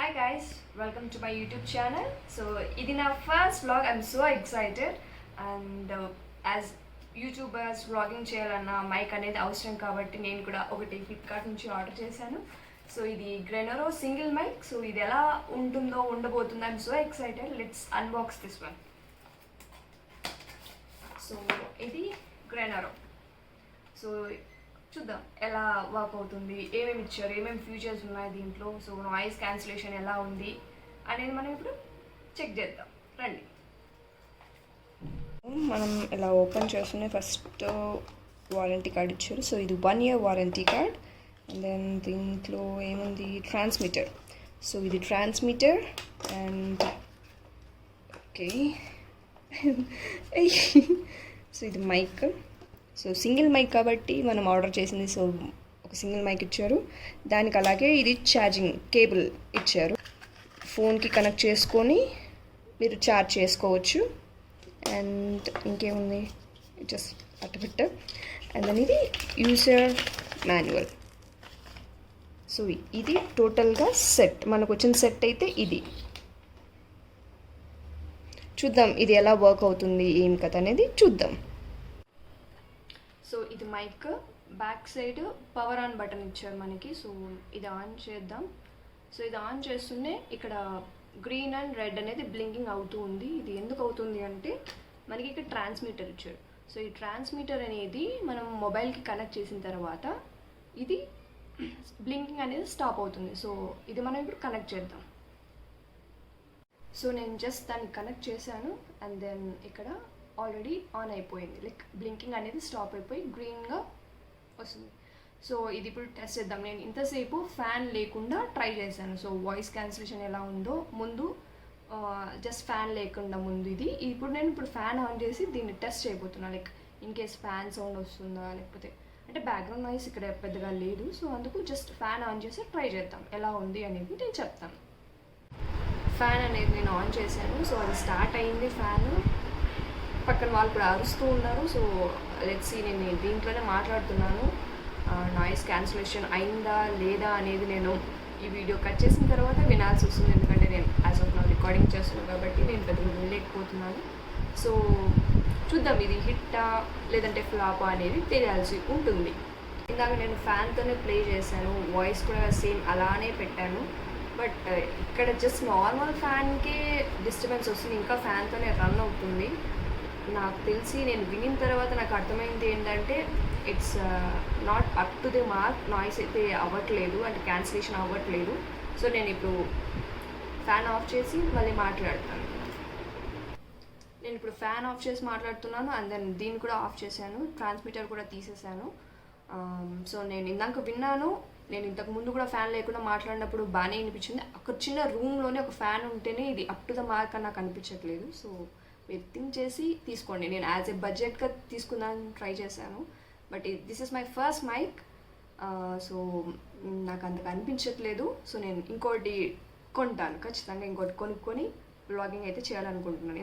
Hi guys, welcome to my YouTube channel. So, ఇది నా first vlog. I'm so excited and as YouTubers vlogging చేయాలన్న mic అనేది అవసరం కాబట్టి నేను కూడా ఒకటి ఫ్లిప్కార్ట్ నుంచి ఆర్డర్ చేశాను. సో ఇది గ్రెనరో సింగిల్ మైక్. సో ఇది ఎలా ఉంటుందో ఉండబోతుందో I'm so excited. Let's unbox this one. So ఇది గ్రెనరో. సో చూద్దాం ఎలా వర్క్ అవుతుంది, ఏమేమి ఇచ్చారు, ఏమేమి ఫీచర్స్ ఉన్నాయి దీంట్లో, సో నాయిస్ క్యాన్సిలేషన్ ఎలా ఉంది అనేది మనం ఇప్పుడు చెక్ చేద్దాం. రండి. మనం ఇలా ఓపెన్ చేస్తూనే ఫస్ట్ వారంటీ కార్డ్ ఇచ్చారు. సో ఇది 1 year warranty card. And then దీంట్లో ఏముంది, ట్రాన్స్మిటర్. సో ఇది ట్రాన్స్మిటర్ అండ్ ఓకే సో ఇది మైక్. సో సింగిల్ మైక్ కాబట్టి మనం ఆర్డర్ చేసింది. సో ఒక సింగిల్ మైక్ ఇచ్చారు. దానికి అలాగే ఇది ఛార్జింగ్ కేబుల్ ఇచ్చారు. ఫోన్కి కనెక్ట్ చేసుకొని మీరు ఛార్జ్ చేసుకోవచ్చు. అండ్ ఇంకేముంది, జస్ట్ అట్టబెట్ట. అండ్ దెన్ ఇది యూజర్ మాన్యువల్. సో ఇది టోటల్గా సెట్. మనకు వచ్చిన సెట్ అయితే ఇది. చూద్దాం ఇది ఎలా వర్క్ అవుతుంది, ఏం కథ అనేది చూద్దాం. సో ఇది mic. Back side power on button ఇచ్చారు మనకి. సో ఇది ఆన్ చేద్దాం. సో ఇది ఆన్ చేస్తూనే ఇక్కడ గ్రీన్ అండ్ రెడ్ అనేది బ్లింకింగ్ అవుతూ ఉంది. ఇది ఎందుకు అవుతుంది అంటే మనకి ఇక్కడ ట్రాన్స్మిటర్ ఇచ్చారు. సో ఈ ట్రాన్స్మిటర్ అనేది మనం మొబైల్కి కనెక్ట్ చేసిన తర్వాత ఇది బ్లింకింగ్ అనేది స్టాప్ అవుతుంది. సో ఇది మనం ఇప్పుడు కనెక్ట్ చేద్దాం. సో నేను జస్ట్ దాన్ని కనెక్ట్ చేశాను అండ్ దెన్ ఇక్కడ ఆల్రెడీ ఆన్ అయిపోయింది. లైక్ బ్లింకింగ్ అనేది స్టాప్ అయిపోయి గ్రీన్గా వస్తుంది. సో ఇది ఇప్పుడు టెస్ట్ చేద్దాం. నేను ఇంతసేపు ఫ్యాన్ లేకుండా ట్రై చేశాను. సో వాయిస్ క్యాన్సిలేషన్ ఎలా ఉందో ముందు జస్ట్ ఫ్యాన్ లేకుండా ముందు ఇది. ఇప్పుడు నేను ఫ్యాన్ ఆన్ చేసి దీన్ని టెస్ట్ చేయబోతున్నాను. Like in case fan sound వస్తుందా, లేకపోతే అంటే బ్యాక్గ్రౌండ్ నాయిస్ ఇక్కడ పెద్దగా లేదు. సో అందుకు జస్ట్ ఫ్యాన్ ఆన్ చేసి ట్రై చేద్దాం ఎలా ఉంది అనేది నేను చెప్తాను. ఫ్యాన్ అనేది నేను ఆన్ చేశాను. సో అది స్టార్ట్ అయింది ఫ్యాన్. పక్కన వాళ్ళు కూడా అరుస్తూ ఉన్నారు. So let's see. నేను దీంట్లోనే మాట్లాడుతున్నాను. నాయిస్ క్యాన్సిలేషన్ అయిందా లేదా అనేది నేను ఈ వీడియో కట్ చేసిన తర్వాత వినాల్సి వస్తుంది. ఎందుకంటే నేను యాజ్ ఆఫ్ నా రికార్డింగ్ చేస్తున్నాను కాబట్టి నేను పెద్దగా వినలేకపోతున్నాను. సో చూద్దాం ఇది హిట్టా లేదంటే ఫ్లాపా అనేది తెలియాల్సి ఉంటుంది. ఇందాక నేను ఫ్యాన్తోనే ప్లే చేశాను. వాయిస్ కూడా సేమ్ అలానే పెట్టాను. బట్ ఇక్కడ జస్ట్ నార్మల్ ఫ్యాన్కే డిస్టర్బెన్స్ వస్తుంది. ఇంకా ఫ్యాన్తోనే రన్ అవుతుంది. నాకు తెలిసి నేను వినిన తర్వాత నాకు అర్థమైంది ఏంటంటే it's not up to the mark. Noise అయితే అవ్వట్లేదు, అంటే క్యాన్సిలేషన్ అవ్వట్లేదు. సో నేను ఇప్పుడు ఫ్యాన్ ఆఫ్ చేసి మళ్ళీ మాట్లాడతాను. నేను ఇప్పుడు ఫ్యాన్ ఆఫ్ చేసి మాట్లాడుతున్నాను అండ్ దెన్ దీన్ని కూడా ఆఫ్ చేశాను. ట్రాన్స్మిటర్ కూడా తీసేసాను. సో నేను ఇందాక విన్నాను. నేను ఇంతకు ముందు కూడా ఫ్యాన్ లేకుండా మాట్లాడినప్పుడు బాగానే అనిపించింది. ఒక చిన్న రూమ్లోనే ఒక ఫ్యాన్ ఉంటేనే ఇది అప్ టు ద మార్క్ అని నాకు అనిపించట్లేదు. సో మీరు థింక్ చేసి తీసుకోండి. నేను యాజ్ ఎ బడ్జెట్గా తీసుకుందాను ట్రై చేశాను. But this is my first mic. So నాకు అంతగా అనిపించట్లేదు. సో నేను ఇంకోటి కొంటాను ఖచ్చితంగా. ఇంకోటి కొనుక్కొని వ్లాగింగ్ అయితే చేయాలనుకుంటున్నాను.